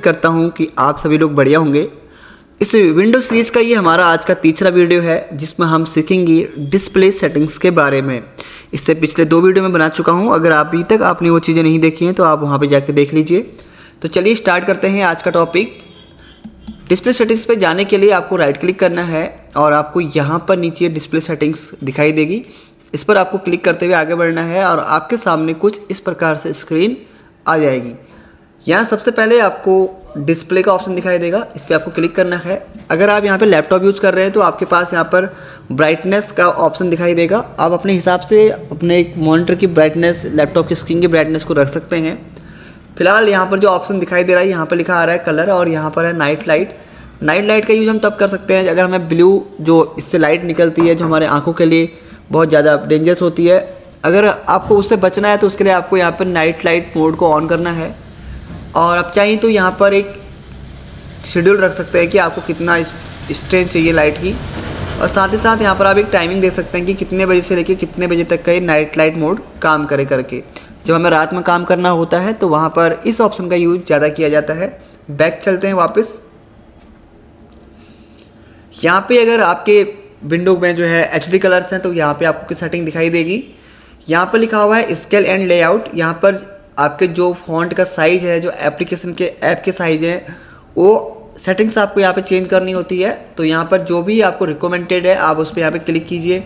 करता हूं कि आप सभी लोग बढ़िया होंगे। इस विंडो सीरीज़ का ये हमारा आज का तीसरा वीडियो है जिसमें हम सीखेंगे डिस्प्ले सेटिंग्स के बारे में। इससे पिछले 2 वीडियो में बना चुका हूं, अगर आप अभी तक आपने वो चीज़ें नहीं देखी हैं तो आप वहां पे जाके देख लीजिए। तो चलिए स्टार्ट करते हैं आज का टॉपिक। डिस्प्ले सेटिंग्स पे जाने के लिए आपको राइट क्लिक करना है और आपको यहाँ पर नीचे डिस्प्ले सेटिंग्स दिखाई देगी। इस पर आपको क्लिक करते हुए आगे बढ़ना है और आपके सामने कुछ इस प्रकार से स्क्रीन आ जाएगी। यहाँ सबसे पहले आपको डिस्प्ले का ऑप्शन दिखाई देगा, इस पर आपको क्लिक करना है। अगर आप यहाँ पे लैपटॉप यूज़ कर रहे हैं तो आपके पास यहाँ पर ब्राइटनेस का ऑप्शन दिखाई देगा। आप अपने हिसाब से अपने एक मॉनिटर की ब्राइटनेस, लैपटॉप की स्क्रीन की ब्राइटनेस को रख सकते हैं। फिलहाल यहाँ पर जो ऑप्शन दिखाई दे रहा है, यहाँ पर लिखा आ रहा है कलर और यहाँ पर है नाइट लाइट। नाइट लाइट का यूज़ हम तब कर सकते हैं अगर हमें ब्लू जो इससे लाइट निकलती है जो हमारे आँखों के लिए बहुत ज़्यादा डेंजरस होती है, अगर आपको उससे बचना है तो उसके लिए आपको यहाँ पर नाइट लाइट मोड को ऑन करना है। और आप चाहें तो यहाँ पर एक शेड्यूल रख सकते हैं कि आपको कितना स्ट्रेंथ चाहिए लाइट की, और साथ ही साथ यहाँ पर आप एक टाइमिंग दे सकते हैं कि कितने बजे से लेकर कितने बजे तक का ये नाइट लाइट मोड काम करे करके। जब हमें रात में काम करना होता है तो वहाँ पर इस ऑप्शन का यूज ज़्यादा किया जाता है। बैक चलते हैं वापस। यहाँ पे अगर आपके विंडो में जो है एचडी कलर्स हैं तो यहाँ पे आपको सेटिंग दिखाई देगी। यहाँ पर लिखा हुआ है स्केल एंड लेआउट। यहाँ पर आपके जो फॉन्ट का साइज़ है, जो एप्लीकेशन के ऐप के साइज़ हैं, वो सेटिंग्स आपको यहाँ पे चेंज करनी होती है। तो यहाँ पर जो भी आपको रिकमेंडेड है आप उस पर यहाँ पे क्लिक कीजिए।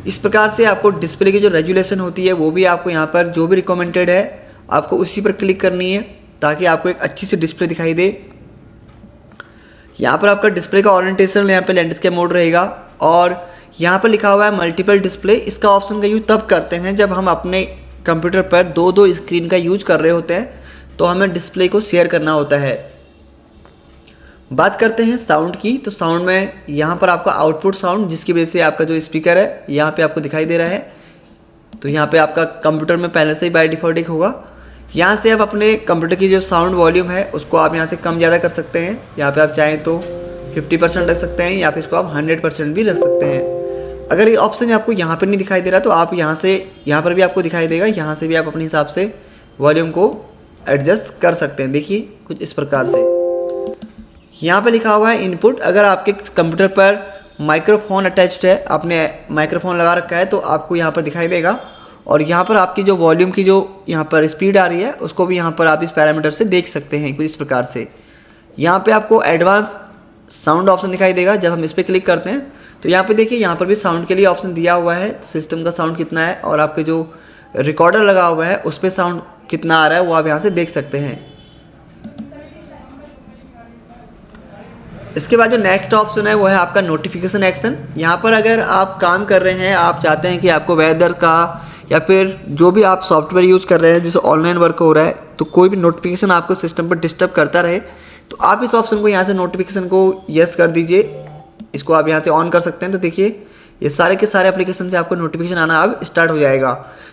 इस प्रकार से आपको डिस्प्ले की जो रेजुलेशन होती है वो भी आपको यहाँ पर जो भी रिकमेंडेड है आपको उसी पर क्लिक करनी है ताकि आपको एक अच्छी सी डिस्प्ले दिखाई दे। यहाँ पर आपका डिस्प्ले का ओरिएंटेशन यहाँ पे लैंडस्केप मोड रहेगा और यहाँ पर लिखा हुआ है मल्टीपल डिस्प्ले। इसका ऑप्शन का यूज तब करते हैं जब हम अपने कंप्यूटर पर दो स्क्रीन का यूज कर रहे होते हैं तो हमें डिस्प्ले को शेयर करना होता है। बात करते हैं साउंड की, तो साउंड में यहाँ पर आपका आउटपुट साउंड, जिसकी वजह से आपका जो स्पीकर है यहाँ पे आपको दिखाई दे रहा है, तो यहाँ पे आपका कंप्यूटर में पहले से ही बाय डिफ़ॉल्ट एक होगा। यहाँ से आप अपने कंप्यूटर की जो साउंड वॉल्यूम है उसको आप यहाँ से कम ज़्यादा कर सकते हैं। यहाँ पे आप चाहें तो 50% रख सकते हैं या फिर इसको आप 100% भी रख सकते हैं। अगर ये ऑप्शन आपको यहाँ पर नहीं दिखाई दे रहा तो आप यहाँ पर भी आपको दिखाई देगा, यहाँ से भी आप अपने हिसाब से वॉल्यूम को एडजस्ट कर सकते हैं। देखिए कुछ इस प्रकार से। यहाँ पे लिखा हुआ है इनपुट। अगर आपके कंप्यूटर पर माइक्रोफोन अटैच्ड है, आपने माइक्रोफोन लगा रखा है, तो आपको यहाँ पर दिखाई देगा और यहाँ पर आपकी जो वॉल्यूम की जो यहाँ पर स्पीड आ रही है उसको भी यहाँ पर आप इस पैरामीटर से देख सकते हैं कुछ इस प्रकार से। यहाँ पे आपको एडवांस साउंड ऑप्शन दिखाई देगा। जब हम इस पर क्लिक करते हैं तो यहाँ पे देखिए यहाँ पर भी साउंड के लिए ऑप्शन दिया हुआ है, सिस्टम का साउंड कितना है और आपके जो रिकॉर्डर लगा हुआ है उस पर साउंड कितना आ रहा है वो आप यहाँ से देख सकते हैं। इसके बाद जो नेक्स्ट ऑप्शन है वो है आपका नोटिफिकेशन एक्शन। यहाँ पर अगर आप काम कर रहे हैं, आप चाहते हैं कि आपको वेदर का या फिर जो भी आप सॉफ्टवेयर यूज़ कर रहे हैं जिससे ऑनलाइन वर्क हो रहा है तो कोई भी नोटिफिकेशन आपको सिस्टम पर डिस्टर्ब करता रहे तो आप इस ऑप्शन को यहाँ से नोटिफिकेशन को यस कर दीजिए। इसको आप यहाँ से ऑन कर सकते हैं। तो देखिए ये सारे के सारे एप्लीकेशन से आपको नोटिफिकेशन आना अब स्टार्ट हो जाएगा।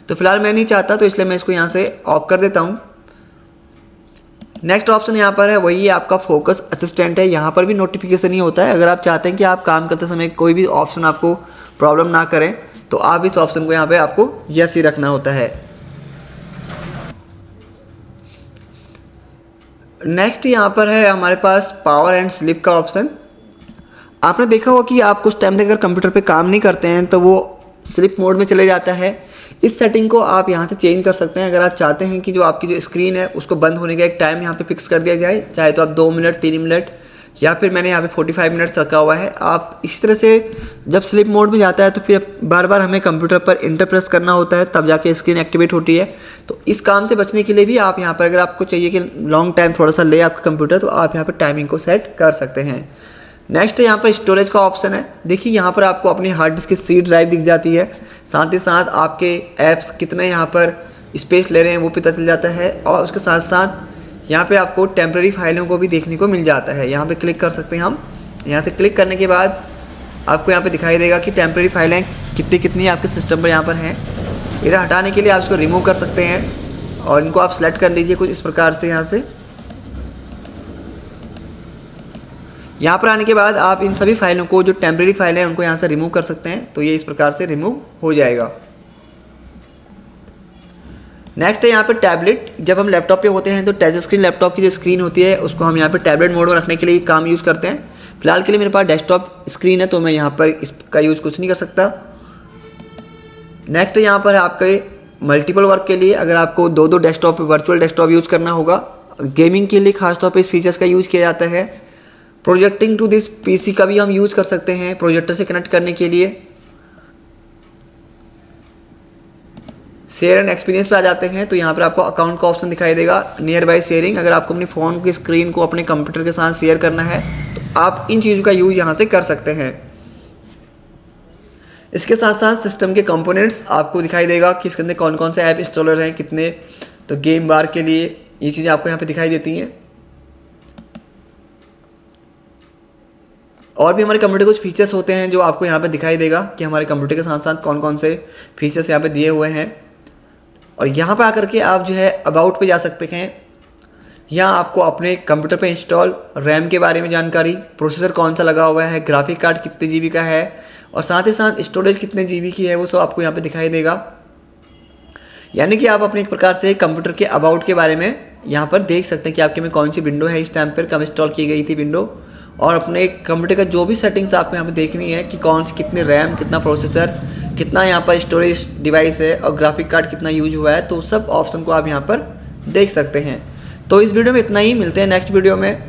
तो फिलहाल मैं नहीं चाहता तो इसलिए मैं इसको यहाँ से ऑफ कर देता हूँ। नेक्स्ट ऑप्शन यहाँ पर है वही आपका फोकस असिस्टेंट है। यहाँ पर भी नोटिफिकेशन ही होता है। अगर आप चाहते हैं कि आप काम करते समय कोई भी ऑप्शन आपको प्रॉब्लम ना करें तो आप इस ऑप्शन को यहाँ पे आपको यस ही रखना होता है। नेक्स्ट यहाँ पर है हमारे पास पावर एंड स्लीप का ऑप्शन। आपने देखा होगा कि आप कुछ टाइम तक अगर कंप्यूटर पे काम नहीं करते हैं तो वो स्लीप मोड में चले जाता है। इस सेटिंग को आप यहाँ से चेंज कर सकते हैं। अगर आप चाहते हैं कि जो आपकी जो स्क्रीन है उसको बंद होने का एक टाइम यहाँ पे फिक्स कर दिया जाए, चाहे तो आप 2 मिनट, 3 मिनट या फिर मैंने यहाँ पे 45 मिनट्स रखा हुआ है। आप इस तरह से जब स्लीप मोड में जाता है तो फिर बार बार हमें कंप्यूटर पर इंटर प्रेस करना होता है तब जाके स्क्रीन एक्टिवेट होती है। तो इस काम से बचने के लिए भी आप यहाँ पर अगर आपको चाहिए कि लॉन्ग टाइम थोड़ा सा ले आपका कंप्यूटर तो आप यहाँ पर टाइमिंग को सेट कर सकते हैं। नेक्स्ट यहाँ पर स्टोरेज का ऑप्शन है। देखिए यहाँ पर आपको अपनी हार्ड डिस्क की सी ड्राइव दिख जाती है, साथ ही साथ आपके ऐप्स कितने यहाँ पर स्पेस ले रहे हैं वो पता चल जाता है और उसके साथ साथ यहाँ पे आपको टेम्प्रेरी फाइलों को भी देखने को मिल जाता है। यहाँ पे क्लिक कर सकते हैं हम। यहाँ से क्लिक करने के बाद आपको यहाँ पे दिखाई देगा कि टेम्प्रेरी फाइलें कितनी आपके सिस्टम पर यहाँ पर हैं। इन्हें हटाने के लिए आप इसको रिमूव कर सकते हैं और इनको आप सेलेक्ट कर लीजिए कुछ इस प्रकार से। यहाँ से यहाँ पर आने के बाद आप इन सभी फाइलों को जो टेम्प्रेरी फाइल है उनको यहाँ से रिमूव कर सकते हैं। तो ये इस प्रकार से रिमूव हो जाएगा। नेक्स्ट है यहाँ पे टैबलेट। जब हम लैपटॉप पे होते हैं तो टच स्क्रीन लैपटॉप की जो स्क्रीन होती है उसको हम यहाँ पे टैबलेट मोड में रखने के लिए काम यूज़ करते हैं। फिलहाल के लिए मेरे पास डेस्कटॉप स्क्रीन है तो मैं यहाँ पर इसका यूज़ कुछ नहीं कर सकता। नेक्स्ट यहाँ पर आपके मल्टीपल वर्क के लिए अगर आपको दो डेस्कटॉप वर्चुअल डेस्कटॉप यूज़ करना होगा, गेमिंग के लिए खासतौर पे इस फीचर्स का यूज़ किया जाता है। प्रोजेक्टिंग टू दिस पीसी का भी हम यूज़ कर सकते हैं प्रोजेक्टर से कनेक्ट करने के लिए। शेयर एंड एक्सपीरियंस पे आ जाते हैं तो यहाँ पर आपको अकाउंट का ऑप्शन दिखाई देगा। नियर बाय शेयरिंग, अगर आपको अपनी फ़ोन की स्क्रीन को अपने कंप्यूटर के साथ शेयर करना है तो आप इन चीज़ों का यूज़ यहाँ से कर सकते हैं। इसके साथ साथ सिस्टम के कंपोनेंट्स आपको दिखाई देगा कि इसके अंदर कौन कौन से ऐप इंस्टॉलर हैं, कितने। तो गेम बार के लिए ये चीज़ें आपको यहाँ पे दिखाई देती हैं। और भी हमारे कंप्यूटर कुछ फीचर्स होते हैं जो आपको यहाँ पे दिखाई देगा कि हमारे कंप्यूटर के साथ साथ कौन कौन से फीचर्स यहाँ पे दिए हुए हैं। और यहाँ पे आकर के आप जो है अबाउट पे जा सकते हैं। यहाँ आपको अपने कंप्यूटर पे इंस्टॉल रैम के बारे में जानकारी, प्रोसेसर कौन सा लगा हुआ है, ग्राफिक कार्ड कितने जीबी का है और साथ ही साथ स्टोरेज कितने जीबी की है वो सब आपको यहाँ पे दिखाई देगा। यानी कि आप अपने एक प्रकार से कंप्यूटर के अबाउट के बारे में यहाँ पर देख सकते हैं कि आपके में कौन सी विंडो है, इस टाइम पर कब इंस्टॉल की गई थी विंडो, और अपने कंप्यूटर का जो भी सेटिंग्स आपको यहाँ पे देखनी है कि कौन सी कितनी रैम, कितना प्रोसेसर, कितना यहाँ पर स्टोरेज डिवाइस है और ग्राफिक कार्ड कितना यूज हुआ है, तो सब ऑप्शन को आप यहाँ पर देख सकते हैं। तो इस वीडियो में इतना ही, मिलते हैं नेक्स्ट वीडियो में।